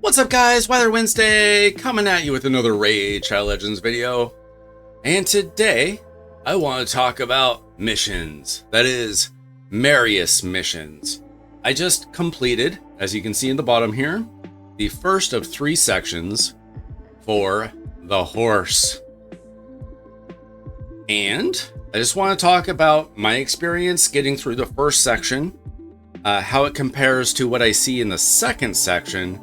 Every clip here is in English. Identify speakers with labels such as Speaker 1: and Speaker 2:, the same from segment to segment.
Speaker 1: What's up guys, Weather Wednesday, coming at you with another Raid Shadow Legends video. And today, I want to talk about missions. That is, Marius missions. I just completed, as you can see in the bottom here, the first of 3 sections for the horse. And I just want to talk about my experience getting through the first section, how it compares to what I see in the second section,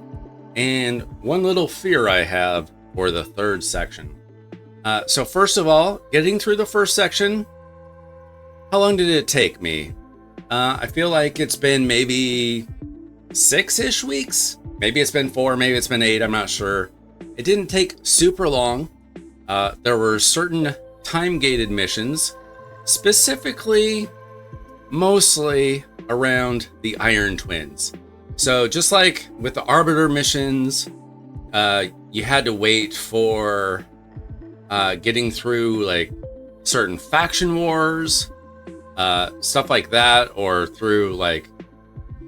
Speaker 1: and one little fear I have for the third section. So first of all, getting through the first section, how long did it take me? I feel like it's been maybe 6-ish weeks. Maybe it's been 4, maybe it's been 8, I'm not sure. It didn't take super long. There were certain time-gated missions, specifically, mostly around the Iron Twins. So just like with the Arbiter missions, you had to wait for getting through like certain faction wars, stuff like that, or through like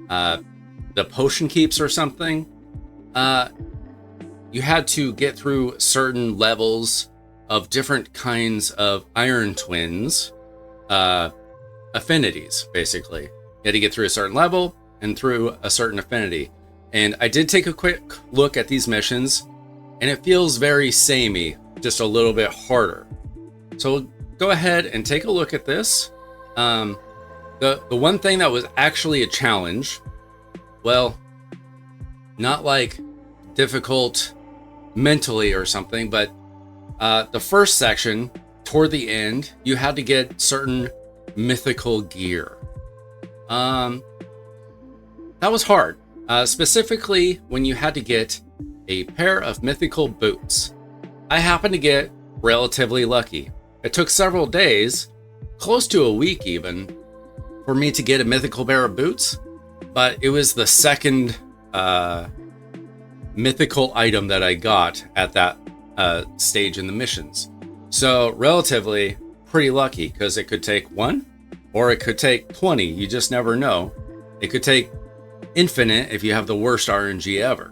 Speaker 1: the potion keeps or something. You had to get through certain levels of different kinds of Iron Twins affinities, basically. You had to get through a certain level and through a certain affinity. And I did take a quick look at these missions, and it feels very samey, just a little bit harder. So we'll go ahead and take a look at this. The one thing that was actually a challenge, well, not like difficult mentally or something, but the first section, toward the end, you had to get certain mythical gear. That was hard, specifically when you had to get a pair of mythical boots. I happened to get relatively lucky. It took several days, close to a week even, for me to get a mythical pair of boots, but it was the second mythical item that I got at that stage in the missions. So relatively pretty lucky, because it could take 1 or it could take 20. You just never know. It could take infinite if you have the worst RNG ever.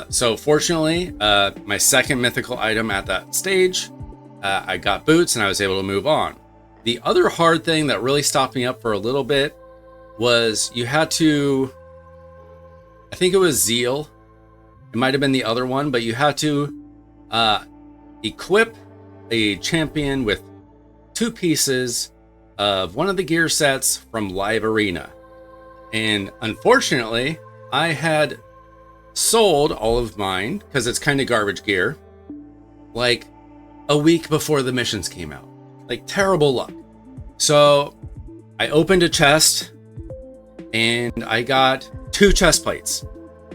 Speaker 1: So fortunately, my second mythical item at that stage, I got boots and I was able to move on. The other hard thing that really stopped me up for a little bit was you had to, I think it was Zeal, it might have been the other one, but you had to equip a champion with 2 pieces of one of the gear sets from Live Arena. And unfortunately, I had sold all of mine, because it's kind of garbage gear, like a week before the missions came out. Like terrible luck. So I opened a chest and I got 2 chest plates.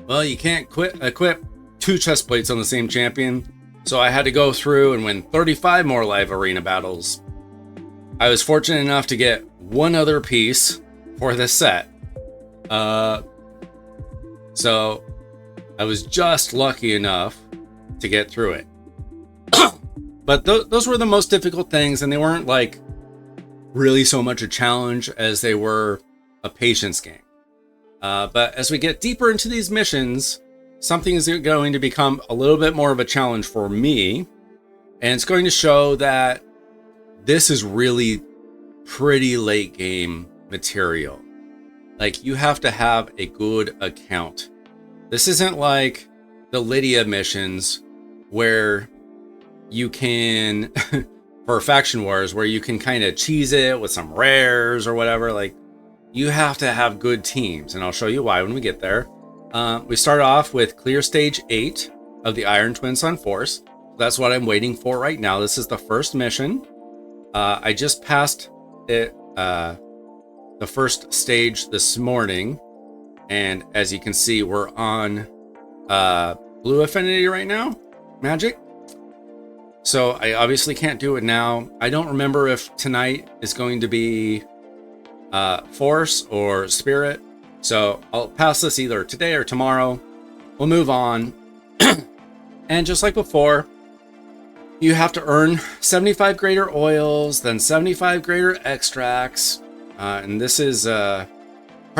Speaker 1: Well, you can't equip 2 chest plates on the same champion. So I had to go through and win 35 more Live Arena battles. I was fortunate enough to get 1 other piece for this set. So I was just lucky enough to get through it. But those were the most difficult things, and they weren't like really so much a challenge as they were a patience game. But as we get deeper into these missions, something is going to become a little bit more of a challenge for me, and it's going to show that this is really pretty late game material. Like, you have to have a good account. This isn't like the Lydia missions where you can, for faction wars, where you can kind of cheese it with some rares or whatever. Like, you have to have good teams, and I'll show you why when we get there. We start off with clear stage 8 of the Iron Twin Sun Force. That's what I'm waiting for right now. This is the first mission. I just passed it, the first stage this morning, and as you can see, we're on blue affinity right now, magic. So I obviously can't do it now. I don't remember if tonight is going to be force or spirit, so I'll pass this either today or tomorrow. We'll move on. And just like before, you have to earn 75 greater oils, then 75 greater extracts, and this is part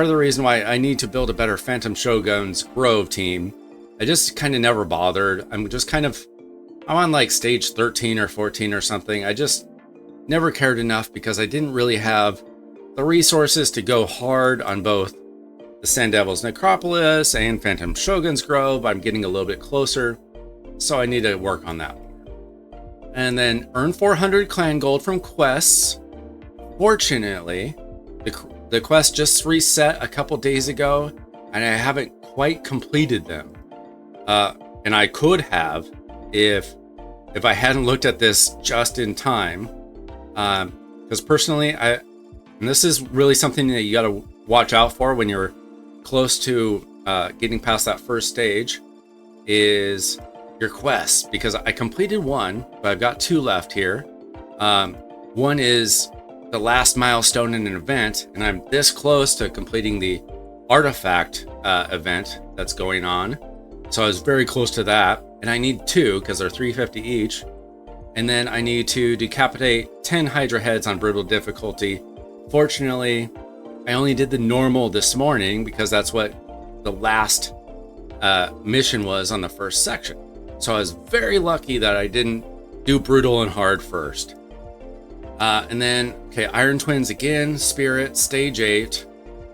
Speaker 1: of the reason why I need to build a better Phantom Shogun's Grove team, I just kind of never bothered. I'm on like stage 13 or 14 or something. I just never cared enough because I didn't really have the resources to go hard on both the Sand Devil's Necropolis and Phantom Shogun's Grove. I'm getting a little bit closer, so I need to work on that more. And then earn 400 clan gold from quests. Fortunately, the quest just reset a couple days ago, and I haven't quite completed them. And I could have if I hadn't looked at this just in time. Because personally, and this is really something that you got to watch out for when you're close to getting past that first stage, is your quests. Because I completed one, but I've got two left here. One is the last milestone in an event, and I'm this close to completing the artifact event that's going on. So I was very close to that, and I need two because they're 350 each. And then I need to decapitate 10 Hydra heads on brutal difficulty. Fortunately, I only did the normal this morning because that's what the last mission was on the first section. So I was very lucky that I didn't do brutal and hard first. And then, Iron Twins again, Spirit, stage 8.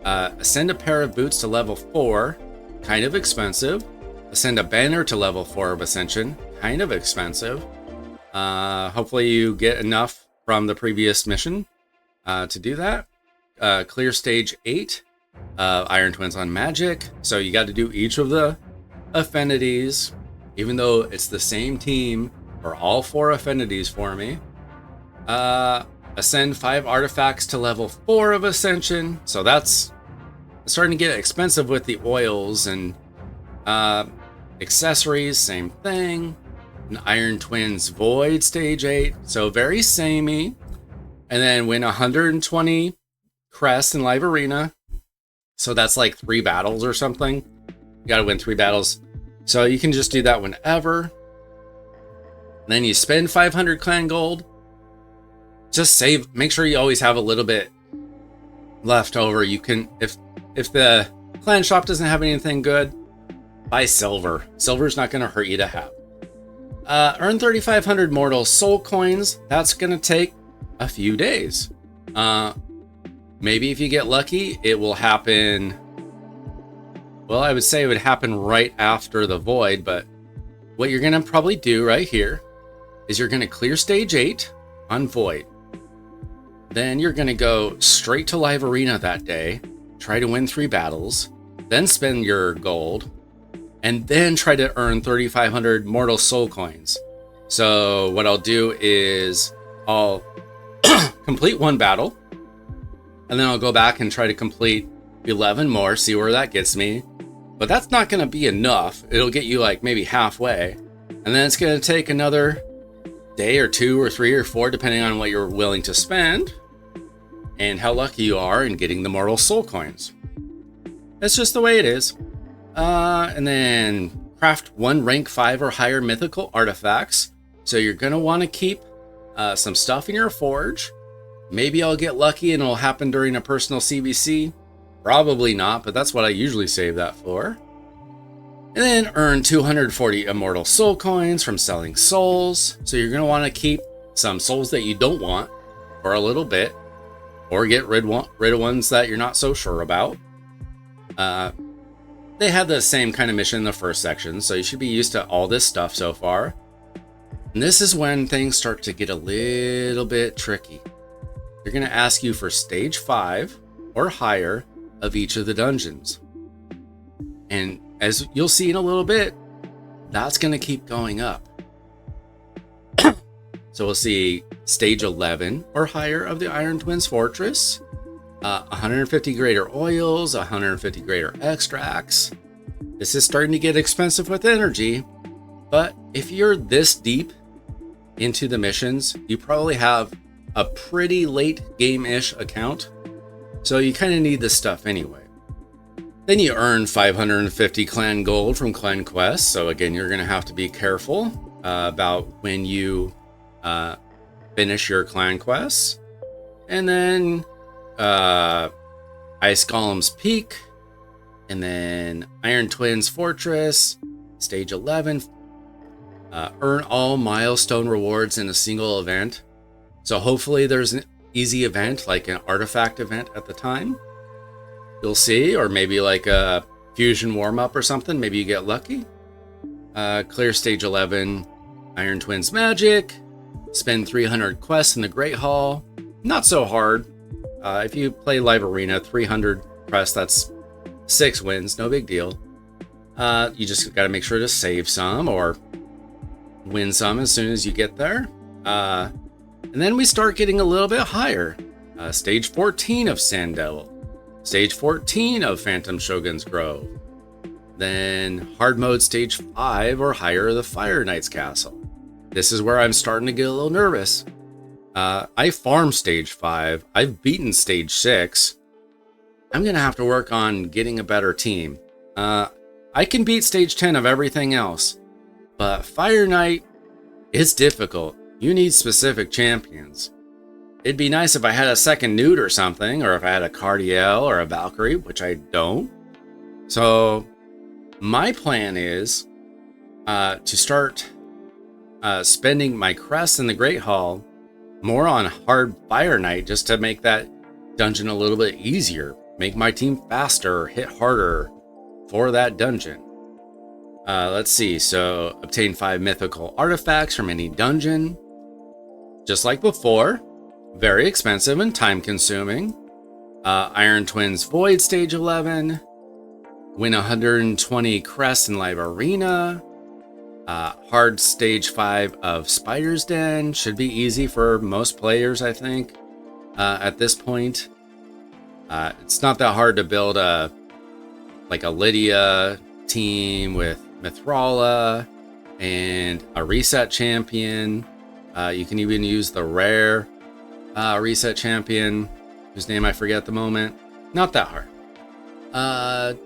Speaker 1: Ascend a pair of boots to level 4, kind of expensive. Ascend a banner to level 4 of Ascension, kind of expensive. Hopefully you get enough from the previous mission to do that. Clear stage 8, Iron Twins on Magic. So you got to do each of the affinities, even though it's the same team for all 4 affinities for me. Ascend 5 artifacts to level 4 of Ascension. So that's starting to get expensive with the oils and accessories, same thing. An Iron Twins Void stage 8, so very samey. And then win 120 crests in Live Arena. So that's like 3 battles or something. You gotta win 3 battles. So you can just do that whenever. And then you spend 500 clan gold. Just save, make sure you always have a little bit left over. You can, if the clan shop doesn't have anything good, buy silver. Silver's not going to hurt you to have. Earn 3,500 mortal soul coins. That's going to take a few days. Maybe if you get lucky, it will happen. Well, I would say it would happen right after the void, but what you're going to probably do right here is you're going to clear stage 8 on void. Then you're going to go straight to Live Arena that day, try to win 3 battles, then spend your gold, and then try to earn 3,500 mortal soul coins. So what I'll do is I'll complete 1 battle, and then I'll go back and try to complete 11 more, see where that gets me. But that's not going to be enough. It'll get you like maybe halfway, and then it's going to take another day or 2 or 3 or 4, depending on what you're willing to spend and how lucky you are in getting the mortal soul coins. That's just the way it is. And then craft 1 rank 5 or higher mythical artifacts. So you're going to want to keep some stuff in your forge. Maybe I'll get lucky and it'll happen during a personal CBC. Probably not, but that's what I usually save that for. And then earn 240 immortal soul coins from selling souls. So you're going to want to keep some souls that you don't want for a little bit, or get rid of ones that you're not so sure about. They had the same kind of mission in the first section, so you should be used to all this stuff so far. And this is when things start to get a little bit tricky. They're going to ask you for stage 5 or higher of each of the dungeons. And as you'll see in a little bit, that's going to keep going up. So we'll see stage 11 or higher of the Iron Twins Fortress, 150 greater oils, 150 greater extracts. This is starting to get expensive with energy, but if you're this deep into the missions, you probably have a pretty late game-ish account, so you kind of need this stuff anyway. Then you earn 550 clan gold from clan quests, so again, you're going to have to be careful about when you finish your clan quests. And then Ice Golem's Peak, and then Iron Twins Fortress, Stage 11, earn all milestone rewards in a single event. So hopefully there's an easy event, like an artifact event at the time. You'll see, or maybe like a fusion warm-up or something. Maybe you get lucky. Clear stage 11, Iron Twins Magic. Spend 300 quests in the Great Hall. Not so hard. If you play Live Arena, 300 quests, that's 6 wins, no big deal. You just got to make sure to save some or win some as soon as you get there. And then we start getting a little bit higher. Stage 14 of Sand Devil. Stage 14 of Phantom Shogun's Grove. Then hard mode stage 5 or higher of the Fire Knight's Castle. This is where I'm starting to get a little nervous. I farmed stage 5. I've beaten stage 6. I'm going to have to work on getting a better team. I can beat stage 10 of everything else, but Fire Knight is difficult. You need specific champions. It'd be nice if I had a second Newt or something, or if I had a Cardiel or a Valkyrie, which I don't. So my plan is to start spending my crests in the Great Hall more on hard Fire Knight, just to make that dungeon a little bit easier. Make my team faster, hit harder for that dungeon. Let's see. So obtain 5 mythical artifacts from any dungeon. Just like before, very expensive and time consuming. Iron Twins Void stage 11. Win 120 crests in Live Arena. Hard stage 5 of Spider's Den. Should be easy for most players, I think, at this point. It's not that hard to build a Lydia team with Mithrala and a reset champion. You can even use the rare reset champion, whose name I forget at the moment. Not that hard.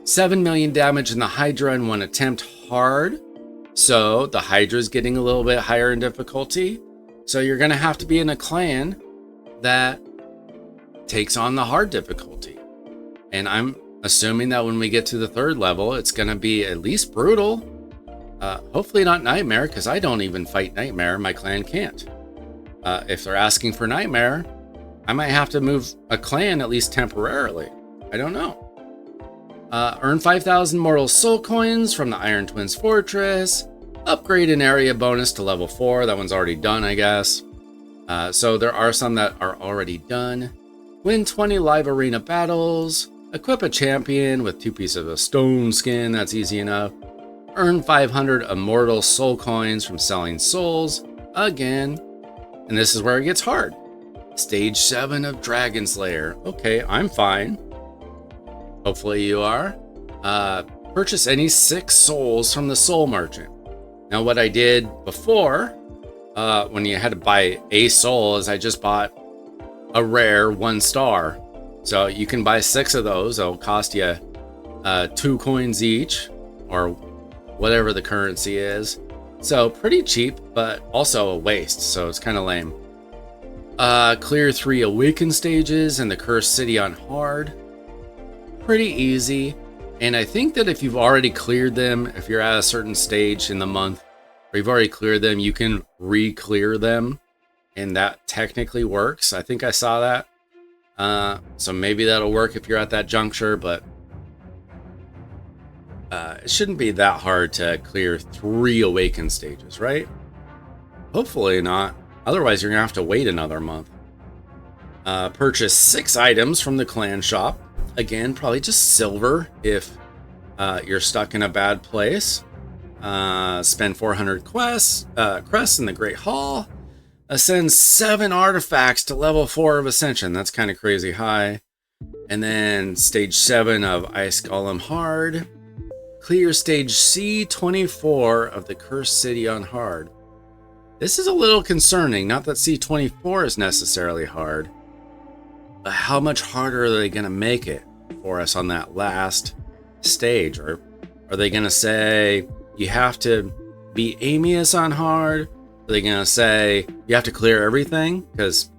Speaker 1: 7 million damage in the Hydra in one attempt hard. So the Hydra is getting a little bit higher in difficulty. So you're going to have to be in a clan that takes on the hard difficulty. And I'm assuming that when we get to the 3rd level, it's going to be at least brutal. Hopefully not Nightmare, because I don't even fight Nightmare. My clan can't. If they're asking for Nightmare, I might have to move a clan at least temporarily. I don't know. Earn 5,000 Mortal Soul Coins from the Iron Twins Fortress. Upgrade an area bonus to level 4. That one's already done, I guess. So there are some that are already done. Win 20 Live Arena battles. Equip a champion with 2 pieces of stone skin. That's easy enough. Earn 500 Immortal Soul Coins from selling souls. Again. And this is where it gets hard. Stage 7 of Dragon Slayer. Okay, I'm fine. Hopefully you are. Purchase any 6 souls from the Soul Merchant. Now what I did before, when you had to buy a soul, is I just bought a rare 1 star. So you can buy 6 of those. It'll cost you 2 coins each, or whatever the currency is. So pretty cheap, but also a waste. So it's kind of lame. Clear 3 Awaken stages in the Cursed City on hard. Pretty easy. And I think that if you've already cleared them, if you're at a certain stage in the month, or you've already cleared them, you can re-clear them. And that technically works. I think I saw that. So maybe that'll work if you're at that juncture, but it shouldn't be that hard to clear 3 Awaken stages, right? Hopefully not. Otherwise, you're going to have to wait another month. Purchase 6 items from the clan shop. Again, probably just silver if you're stuck in a bad place. Spend 400 crests in the Great Hall. Ascend 7 artifacts to level 4 of Ascension. That's kind of crazy high. And then stage 7 of Ice Golem hard. Clear stage C24 of the Cursed City on hard. This is a little concerning. Not that C24 is necessarily hard, but how much harder are they going to make it for us on that last stage? Or are they going to say you have to be Amius on hard? Are they going to say you have to clear everything? Because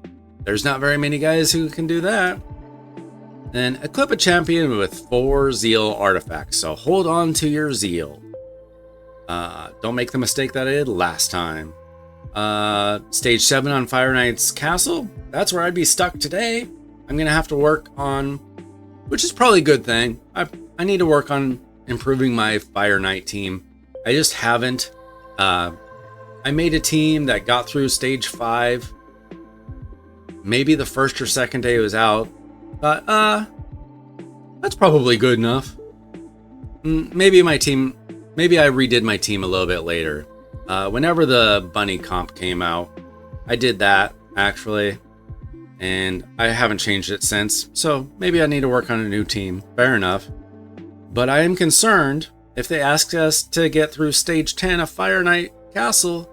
Speaker 1: there's not very many guys who can do that. Then equip a champion with 4 zeal artifacts. So hold on to your zeal. Don't make the mistake that I did last time. Stage 7 on Fire Knight's Castle. That's where I'd be stuck today. I'm going to have to work on, which is probably a good thing. I need to work on improving my Fire Knight team. I just haven't. I made a team that got through stage 5. Maybe the first or second day it was out. But that's probably good enough. Maybe I redid my team a little bit later. Whenever the bunny comp came out, I did that actually, and I haven't changed it since. So maybe I need to work on a new team. Fair enough. But I am concerned if they ask us to get through stage 10 of Fire Knight Castle.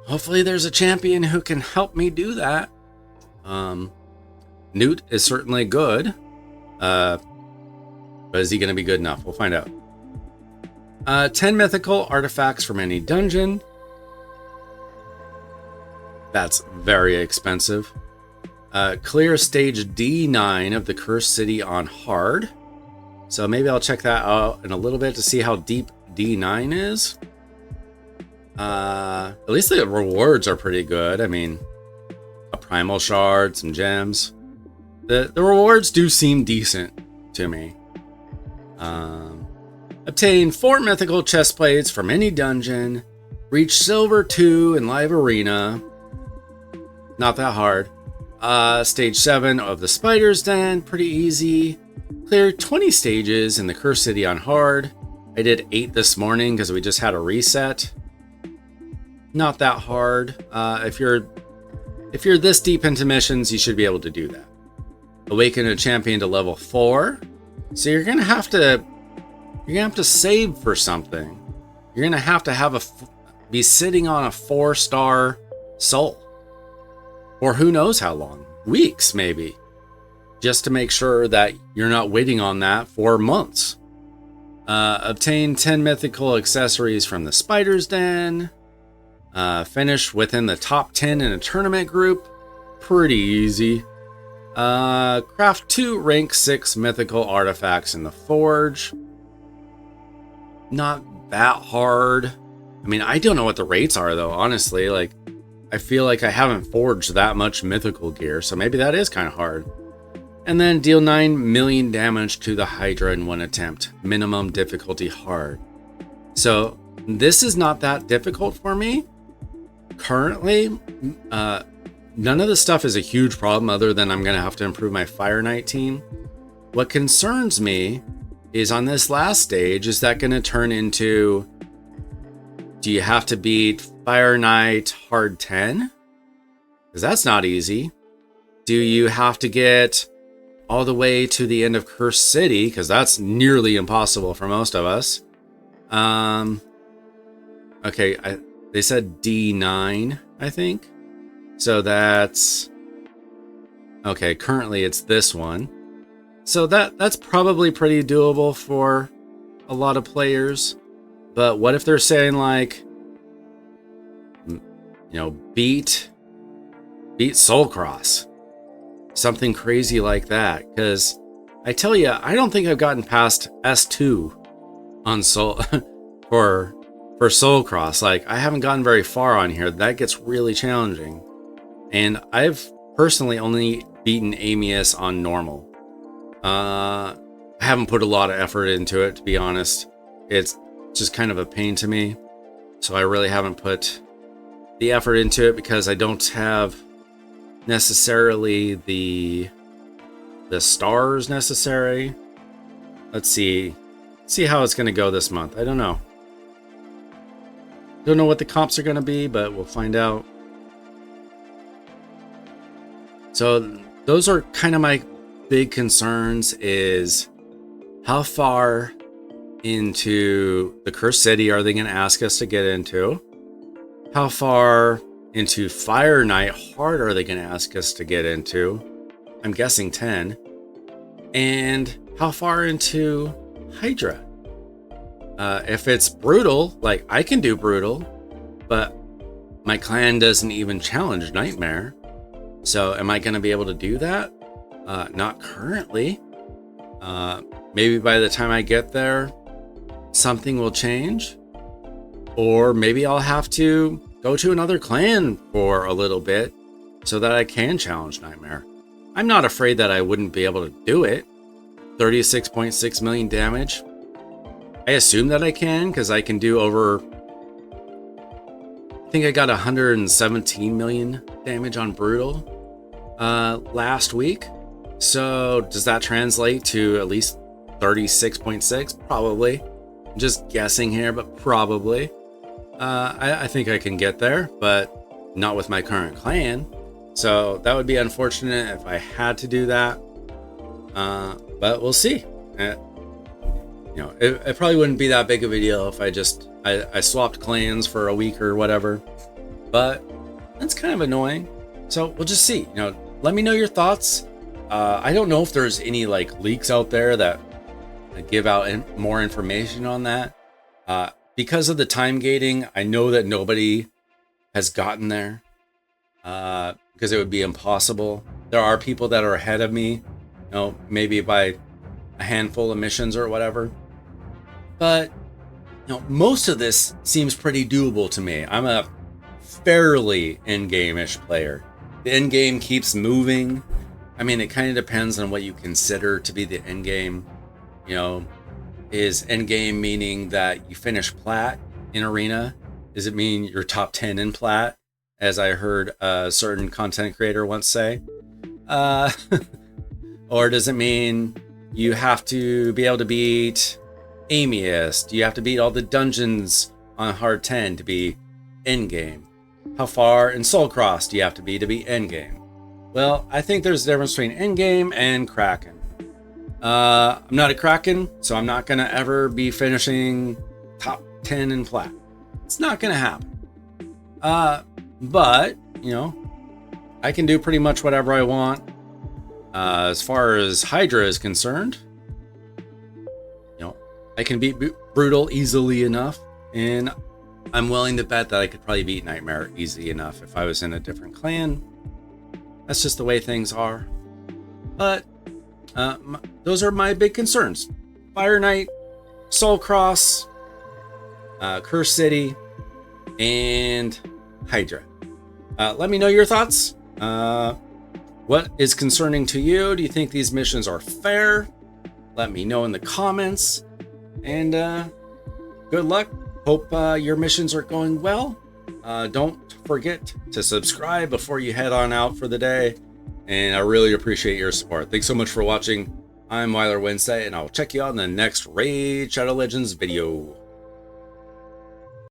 Speaker 1: Hopefully there's a champion who can help me do that. Newt is certainly good. But is he going to be good enough? We'll find out. 10 mythical artifacts from any dungeon. That's very expensive. Clear stage D9 of the Cursed City on hard. So maybe I'll check that out in a little bit to see how deep D9 is. At least the rewards are pretty good. I mean, a primal shard, some gems. The rewards do seem decent to me. Obtain 4 mythical chest plates from any dungeon. Reach silver 2 in live arena. Not that hard. Stage 7 of the Spider's Den, pretty easy. Clear 20 stages in the Cursed City on hard. I did 8 this morning because we just had a reset. Not that hard. If you're this deep into missions, you should be able to do that. Awaken a champion to level 4. So you're gonna have to save for something. You're gonna have to be sitting on a 4-star soul, or who knows how long, weeks maybe, just to make sure that you're not waiting on that for months. Obtain 10 mythical accessories from the Spider's Den. Finish within the top 10 in a tournament group. Pretty easy. Craft 2 rank 6 mythical artifacts in the Forge. Not that hard. I mean, I don't know what the rates are though, honestly. Like, I feel like I haven't forged that much mythical gear, so maybe that is kind of hard. And then deal 9 million damage to the Hydra in one attempt. Minimum difficulty hard. So this is not that difficult for me. Currently, none of the stuff is a huge problem other than I'm going to have to improve my Fire Knight team. What concerns me is on this last stage, is that going to turn into, do you have to beat Fire Knight hard 10? Because that's not easy. Do you have to get all the way to the end of Cursed City? Because that's nearly impossible for most of us. Okay, they said D9, I think. So that's... Okay, currently it's this one. So that's probably pretty doable for a lot of players. But what if they're saying like, you know, beat Soulcross? Something crazy like that. Because I tell you, I don't think I've gotten past S2 on Soul for Soulcross. Like, I haven't gotten very far on here. That gets really challenging. And I've personally only beaten Amius on normal. I haven't put a lot of effort into it, to be honest. It's just kind of a pain to me. So I really haven't put the effort into it because I don't have necessarily the stars necessary. Let's see how it's going to go this month. I don't know. Don't know what the comps are going to be, but we'll find out. So those are kind of my big concerns, is how far into the Cursed City are they going to ask us to get into? How far into Fire Knight hard are they going to ask us to get into? I'm guessing 10. And how far into Hydra? If it's brutal, like, I can do brutal, but my clan doesn't even challenge Nightmare. So am I going to be able to do that? Not currently. Maybe by the time I get there, something will change. Or maybe I'll have to go to another clan for a little bit so that I can challenge Nightmare. I'm not afraid that I wouldn't be able to do it. 36.6 million damage. I assume that I can, because I can do over... I think I got 117 million damage on Brutal last week. So does that translate to at least 36.6? Probably. I'm just guessing here, but probably. I think I can get there, but not with my current clan. So that would be unfortunate if I had to do that. But we'll see. It probably wouldn't be that big of a deal if I swapped clans for a week or whatever. But that's kind of annoying. So we'll just see. Let me know your thoughts. I don't know if there's any leaks out there that give out more information on that. Because of the time gating, I know that nobody has gotten there. Because it would be impossible. There are people that are ahead of me, maybe by a handful of missions or whatever. But most of this seems pretty doable to me. I'm a fairly in-game-ish player. The end game keeps moving. I mean, it kind of depends on what you consider to be the end game. Is end game meaning that you finish plat in arena? Does it mean you're top 10 in plat, as I heard a certain content creator once say? Or does it mean you have to be able to beat Amius? Do you have to beat all the dungeons on hard 10 to be end game? How far in Soulcross do you have to be end game? Well, I think there's a difference between end game and Kraken. I'm not a Kraken, so I'm not going to ever be finishing top 10 in plat. It's not going to happen. But, I can do pretty much whatever I want. As far as Hydra is concerned, I can beat Brutal easily enough, and I'm willing to bet that I could probably beat Nightmare easy enough if I was in a different clan. That's just the way things are. But those are my big concerns. Fire Knight, Soulcross, Curse City, and Hydra. Let me know your thoughts. What is concerning to you? Do you think these missions are fair? Let me know in the comments. And good luck. Hope your missions are going well. Don't forget to subscribe before you head on out for the day. And I really appreciate your support. Thanks so much for watching. I'm Weiler Wednesday, and I'll check you out in the next Raid Shadow Legends video.